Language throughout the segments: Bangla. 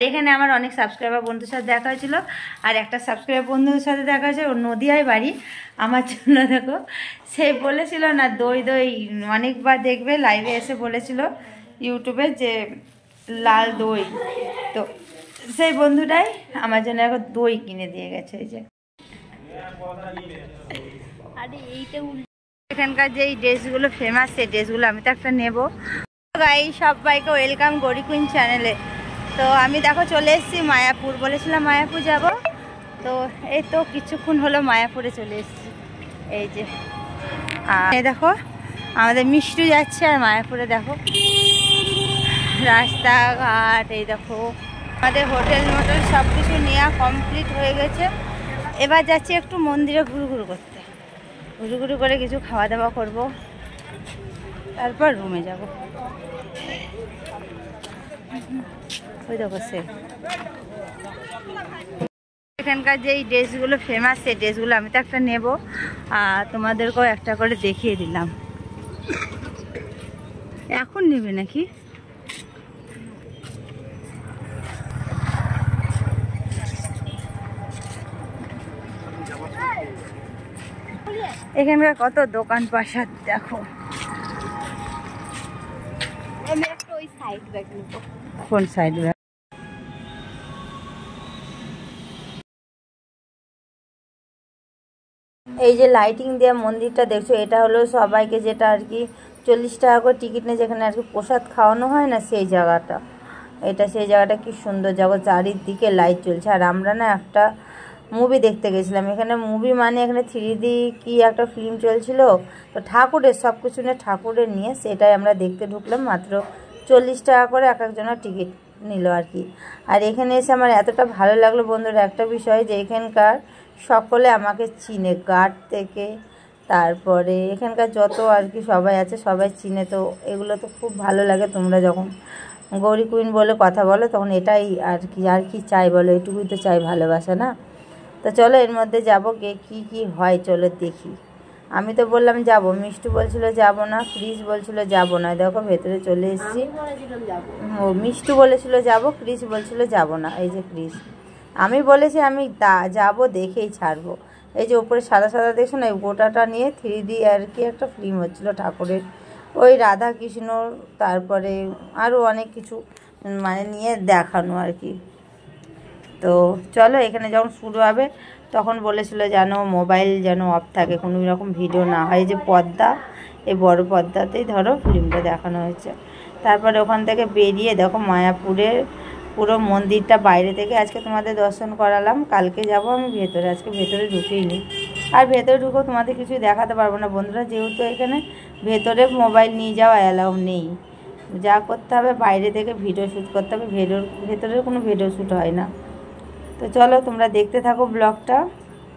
এখানে আমার অনেক সাবস্ক্রাইবার বন্ধুর সাথে দেখা হয়েছিল, আর একটা সাবস্ক্রাইবার বন্ধুর সাথে দেখা হয়েছে, ওর নদিয়ায় বাড়ি। আমার জন্য দেখো সে বলেছিল না দই দই, অনেকবার দেখবে লাইভে এসে বলেছিল ইউটিউবে যে লাল দই, তো সেই বন্ধুটাই আমার জন্য এখন দই কিনে দিয়ে গেছে। এই যে এখানকার যে এই ড্রেসগুলো ফেমাস, সেই ড্রেসগুলো আমি তো একটা নেবো। গাইস সবাইকে ওয়েলকাম গৌরী কুইন চ্যানেলে। তো আমি দেখো চলে এসেছি মায়াপুর, বলেছিলাম মায়াপুর যাব, তো এই তো কিছুক্ষণ হলো মায়াপুরে চলে এসেছি। এই যে এই দেখো আমাদের মিষ্টু যাচ্ছে, আর মায়াপুরে দেখো রাস্তাঘাট, এই দেখো আমাদের হোটেল মোটেল সব কিছু নেওয়া কমপ্লিট হয়ে গেছে। এবার যাচ্ছি একটু মন্দিরে ঘুরঘুর করতে, ঘুরঘুরু করে কিছু খাওয়া দাওয়া করব, তারপর রুমে যাব। ওই দেখো সে এখানকার যে এই ড্রেসগুলো ফেমাস, সেই ড্রেসগুলো আমি তো একটা নেব, আর তোমাদেরকেও একটা করে দেখিয়ে দিলাম। এখন নেবে নাকি? এখানকার কত দোকান পাশার দেখো। কোন সাইড ব্যাগ? এই যে লাইটিং দেওয়া মন্দিরটা দেখছো, এটা হলো সবাইকে যেটা আর কি 40 টাকা করে টিকিট নেই, যেখানে আর কি প্রসাদ খাওয়ানো হয় না, সেই জায়গাটা। এটা সেই জায়গাটা কি সুন্দর জায়গা, চারিদিকে লাইট চলছে। আর আমরা না একটা মুভি দেখতে গেছিলাম, এখানে মুভি মানে এখানে 3D কি একটা ফিল্ম চলছিল, তো ঠাকুরের সব কিছু নিয়ে ঠাকুরের নিয়ে সেটাই আমরা দেখতে ঢুকলাম। মাত্র 40 টাকা করে এক একজনের টিকিট নিল আর কি। আর এখানে এসে আমার এতটা ভালো লাগলো বন্ধুরা, একটা বিষয় যে এখানকার সকলে আমাকে চিনে, গার্ড থেকে তারপরে এখানকার যত আর কি সবাই আছে সবাই চিনে, তো এগুলো তো খুব ভালো লাগে। তোমরা যখন গৌরী কুইন বলে কথা বলো তখন এটাই আর কি চাই বলো, এটুকুই তো চাই, ভালোবাসা না? তো চলো এর মধ্যে যাবো, গিয়ে কী কী হয় চলো দেখি। আমি তো বললাম যাব, মিষ্টু বলছিল যাব না, ক্রিস বলছিল যাব না। দেখো ভেতরে চলে এসেছি। ও মিষ্টু বলেছিল যাব, ক্রিস বলছিল যাব না। এই যে ক্রিস, আমি বলেছি আমি যাব, দেখেই ছাড়বো। এই যে উপরে সাদা সাদা দেখছো না, এই গোটাটা নিয়ে 3D আর কি একটা ফিল্ম হচ্ছিলো ঠাকুরের, ওই রাধা কৃষ্ণ তারপরে আরও অনেক কিছু মানে নিয়ে দেখানো আর কি। তো চলো এখানে যখন শুরু হবে তখন বলেছিল যেন মোবাইল যেন অফ থাকে, কোনো রকম ভিডিও না হয়। যে পর্দা, এই বড় পর্দাতেই ধরো ফিল্মটা দেখানো হয়েছে। তারপরে ওখান থেকে বেরিয়ে দেখো মায়াপুরের পুরো মন্দিরটা বাইরে থেকে আজকে তোমাদের দর্শন করালাম। কালকে যাব আমি ভেতরে, আজকে ভেতরে ঢুকেইনি। আর ভেতরে ঢুকেও তোমাদের কিছু দেখাতে পারবো না বন্ধুরা, যেহেতু এখানে ভেতরে মোবাইল নিয়ে যাওয়া অ্যালাউ নেই। যা করতে হবে বাইরে থেকে ভিডিও শ্যুট করতে হবে, ভেতরের কোনো ভিডিও শ্যুট হয় না। তো চলো তোমরা দেখতে থাকো ব্লগটা।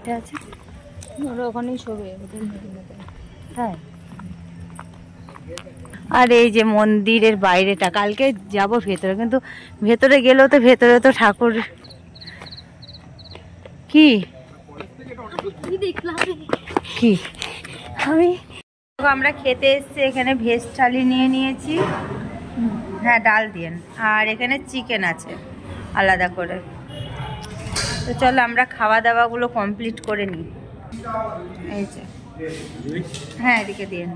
ঠিক আছে, ওরা ওখানেই ছবি। হ্যাঁ, আর এই যে মন্দিরের বাইরেটা, কালকে যাব ভেতরে, কিন্তু ভেতরে গেলেও তো ভেতরে তো ঠাকুর কি কি আমরা খেতে এসেছি। এখানে ভেজ থালি নিয়ে নিয়েছি, হ্যাঁ ডাল দিয়েন, আর এখানে চিকেন আছে আলাদা করে। তো চলো আমরা খাওয়া দাওয়াগুলো কমপ্লিট করে নিই। এই যে হ্যাঁ এদিকে দিন।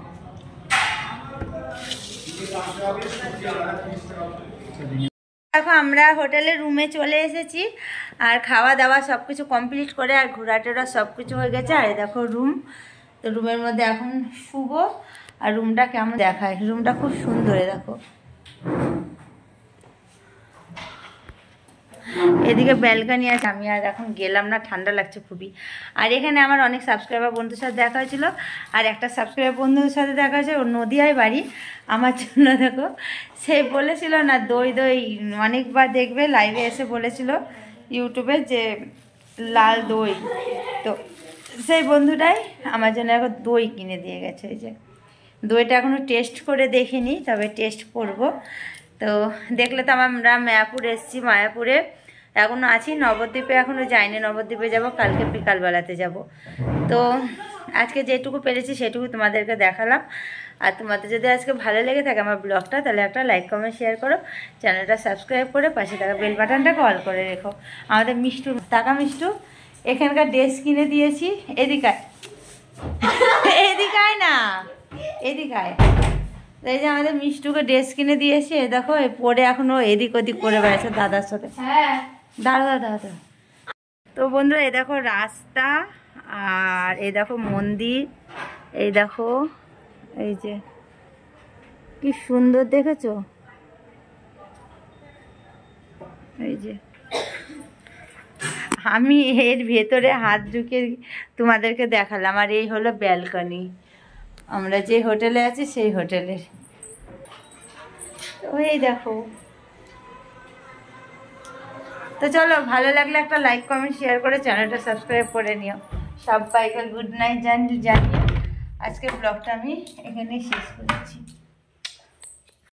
দেখো আমরা হোটেলের রুমে চলে এসেছি, আর খাওয়া দাওয়া সব কিছু কমপ্লিট করে আর ঘোরাটোরা সব কিছু হয়ে গেছে। আর দেখো রুম, তো রুমের মধ্যে এখন শুবো। আর রুমটা কেমন দেখায়, রুমটা খুব সুন্দর। দেখো এদিকে ব্যালকনি আছে, আমি আর এখন গেলাম না, ঠান্ডা লাগছে খুবই। আর এখানে আমার অনেক সাবস্ক্রাইবার বন্ধুর সাথে দেখা হয়েছিল, আর একটা সাবস্ক্রাইবার বন্ধুর সাথে দেখা হয়েছে, ওর নদিয়ায় বাড়ি। আমার জন্য দেখো সে বলেছিল না দই দই, অনেকবার দেখবে লাইভে এসে বলেছিল ইউটিউবে যে লাল দই, তো সেই বন্ধুটাই আমার জন্য এখন দই কিনে দিয়ে গেছে। এই যে দইটা এখনও টেস্ট করে দেখিনি, তবে টেস্ট করব। তো দেখলে তো আমরা মায়াপুর এসেছি, মায়াপুরে এখনও আছি, নবদ্বীপে এখনও যাইনি, নবদ্বীপে যাব কালকে বিকালবেলাতে যাব। তো আজকে যেটুকু পেরেছি সেটুকু তোমাদেরকে দেখালাম। আর তোমাদের যদি আজকে ভালো লেগে থাকে আমার ব্লগটা, তাহলে একটা লাইক কমেন্ট শেয়ার করো, চ্যানেলটা সাবস্ক্রাইব করে পাশে থাকা বেল বাটনটাকে অল করে রেখো। আমাদের মিষ্টু, টাকা মিষ্টু এখানকার ড্রেস কিনে দিয়েছি। এদিকায় এদিকায় না, এদিকায়। এই যে আমাদের মিষ্টুকে ড্রেস কিনে দিয়েছে, দেখো পরে এখনো এদিক ওদিক করে বেড়াচ্ছে দাদার সাথে। দাদা দাদা। তো বন্ধুরা এই দেখো রাস্তা, আর এই দেখো মন্দির, এই দেখো এই যে কি সুন্দর দেখেছো, এই যে আমি এর ভেতরে হাত ঢুকে তোমাদেরকে দেখালাম। আর এই হলো ব্যালকনি, আমরা যে হোটেলে আছি সেই হোটেলের। তো এই দেখো। তো চলো, ভালো লাগলে একটা লাইক কমেন্ট শেয়ার করে চ্যানেলটা সাবস্ক্রাইব করে নিও। সবাইকে গুড নাইট জানিয়ে আজকে ব্লগটা আমি এখানেই শেষ করছি।